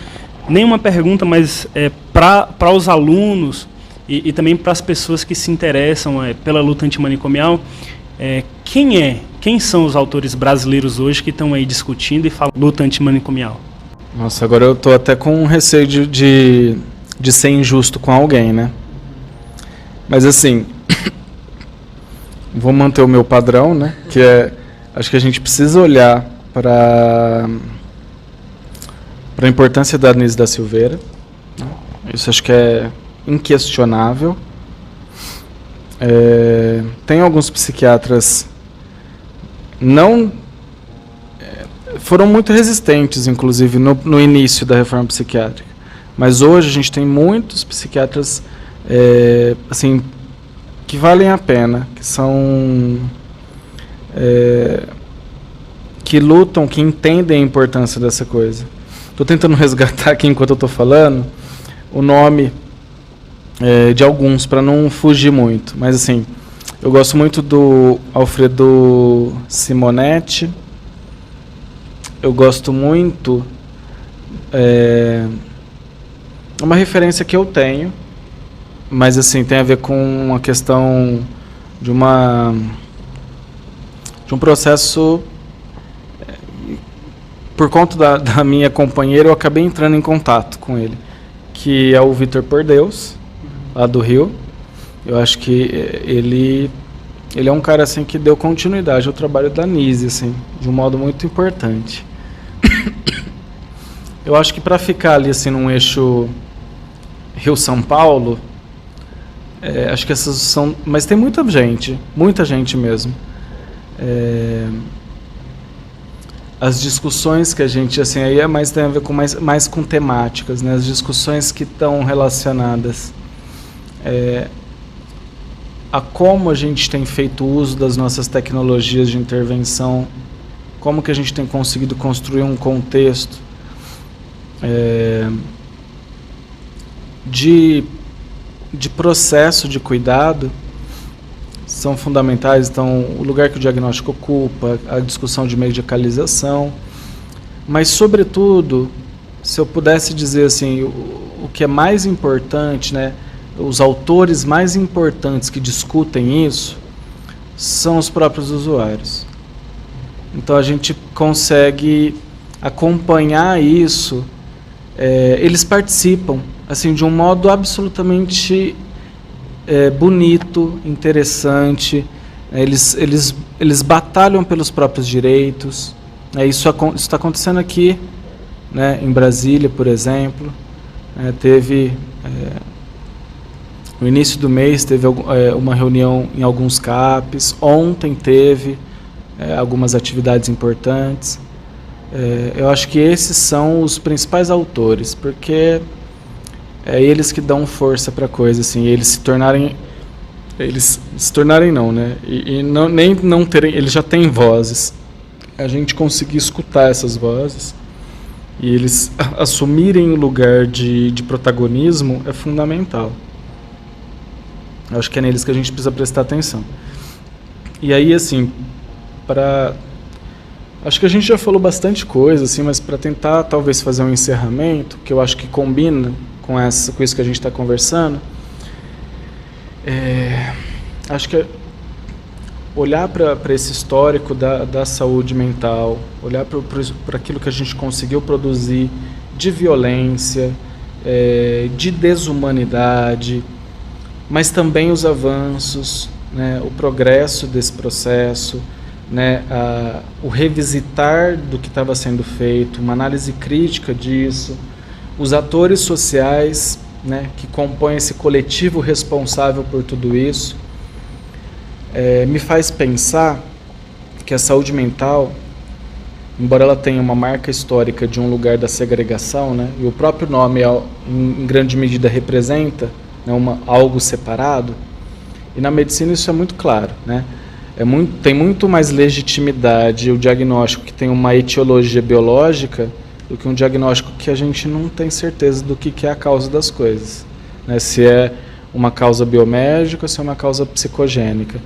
nem uma pergunta, mas para os alunos e também para as pessoas que se interessam pela luta antimanicomial. Quem são os autores brasileiros hoje que estão aí discutindo e falando luta antimanicomial? Nossa, agora eu estou até com receio de ser injusto com alguém, né? Mas assim, vou manter o meu padrão, né? Acho que a gente precisa olhar para a importância da Anísio da Silveira. Isso acho que é inquestionável. Tem alguns psiquiatras foram muito resistentes, inclusive, no início da reforma psiquiátrica. Mas hoje a gente tem muitos psiquiatras assim, que valem a pena, que são que lutam, que entendem a importância dessa coisa. Estou tentando resgatar aqui, enquanto eu estou falando, o nome de alguns, para não fugir muito. Mas assim, eu gosto muito do Alfredo Simonetti. Eu gosto muito, uma referência que eu tenho, mas assim, tem a ver com uma questão de um processo, por conta da minha companheira, eu acabei entrando em contato com ele, que é o Vitor Por Deus, lá do Rio. Eu acho que ele é um cara assim, que deu continuidade ao trabalho da Anísio, assim, de um modo muito importante. Eu acho que para ficar ali assim num eixo Rio-São Paulo, acho que essas são... Mas tem muita gente mesmo. As discussões que a gente, assim, aí tem a ver com mais com temáticas, né? As discussões que estão relacionadas a como a gente tem feito uso das nossas tecnologias de intervenção, como que a gente tem conseguido construir um contexto de processo de cuidado, são fundamentais. Então, o lugar que o diagnóstico ocupa, a discussão de medicalização, mas, sobretudo, se eu pudesse dizer assim, o que é mais importante, né, os autores mais importantes que discutem isso são os próprios usuários. Então, a gente consegue acompanhar isso, eles participam assim, de um modo absolutamente bonito, interessante. Eles batalham pelos próprios direitos. Isso está acontecendo aqui, né, em Brasília, por exemplo. Teve, no início do mês, teve uma reunião em alguns CAPs. Ontem teve algumas atividades importantes. Eu acho que esses são os principais autores, porque é eles que dão força para a coisa, assim, eles se tornarem não, né? E não terem, eles já têm vozes. a gente conseguir escutar essas vozes e eles assumirem o lugar de protagonismo é fundamental. Eu acho que é neles que a gente precisa prestar atenção. E aí, assim, acho que a gente já falou bastante coisa, assim, mas para tentar talvez fazer um encerramento, que eu acho que combina com isso que a gente está conversando, acho que olhar para esse histórico da saúde mental, olhar para aquilo que a gente conseguiu produzir de violência, de desumanidade, mas também os avanços, né, o progresso desse processo, né, o revisitar do que estava sendo feito, uma análise crítica disso, os atores sociais, né, que compõem esse coletivo responsável por tudo isso, me faz pensar que a saúde mental, embora ela tenha uma marca histórica de um lugar da segregação, né, e o próprio nome em grande medida representa, né, algo separado, e na medicina isso é muito claro, né? Tem muito mais legitimidade o diagnóstico que tem uma etiologia biológica do que um diagnóstico que a gente não tem certeza do que é a causa das coisas, né? Se é uma causa biomédica ou se é uma causa psicogênica.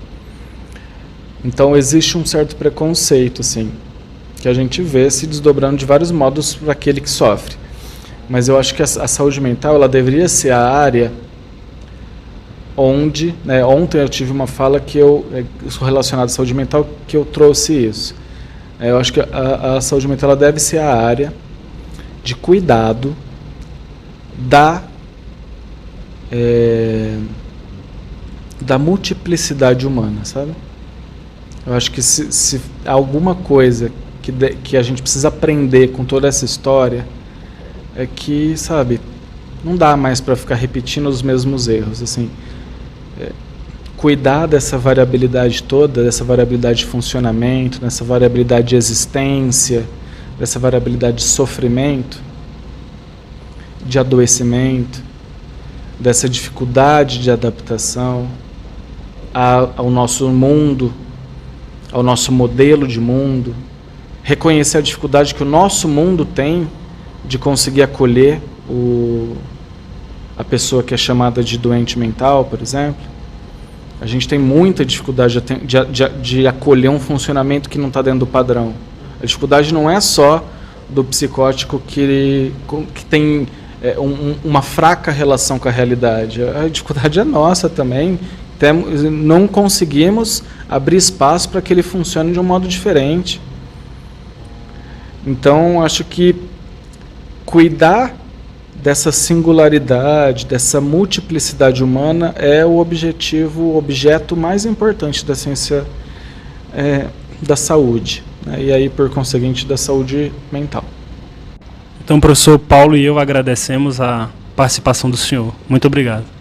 Então existe um certo preconceito, assim, que a gente vê se desdobrando de vários modos para aquele que sofre. Mas eu acho que a saúde mental ela deveria ser a área onde, né, ontem eu tive uma fala que eu sou relacionado à saúde mental, que eu trouxe isso. Eu acho que a saúde mental ela deve ser a área de cuidado da multiplicidade humana, sabe? Eu acho que se alguma coisa que a gente precisa aprender com toda essa história é que, sabe, não dá mais para ficar repetindo os mesmos erros, assim. Cuidar dessa variabilidade toda, dessa variabilidade de funcionamento, dessa variabilidade de existência, dessa variabilidade de sofrimento, de adoecimento, dessa dificuldade de adaptação ao nosso mundo, ao nosso modelo de mundo, reconhecer a dificuldade que o nosso mundo tem de conseguir acolher a pessoa que é chamada de doente mental, por exemplo. A gente tem muita dificuldade de acolher um funcionamento que não está dentro do padrão. A dificuldade não é só do psicótico que tem uma fraca relação com a realidade. A dificuldade é nossa também. Não conseguimos abrir espaço para que ele funcione de um modo diferente. Então, acho que cuidar dessa singularidade, dessa multiplicidade humana é o objeto mais importante da ciência da saúde, né? E aí, por conseguinte, da saúde mental. Então, professor Paulo e eu agradecemos a participação do senhor. Muito obrigado.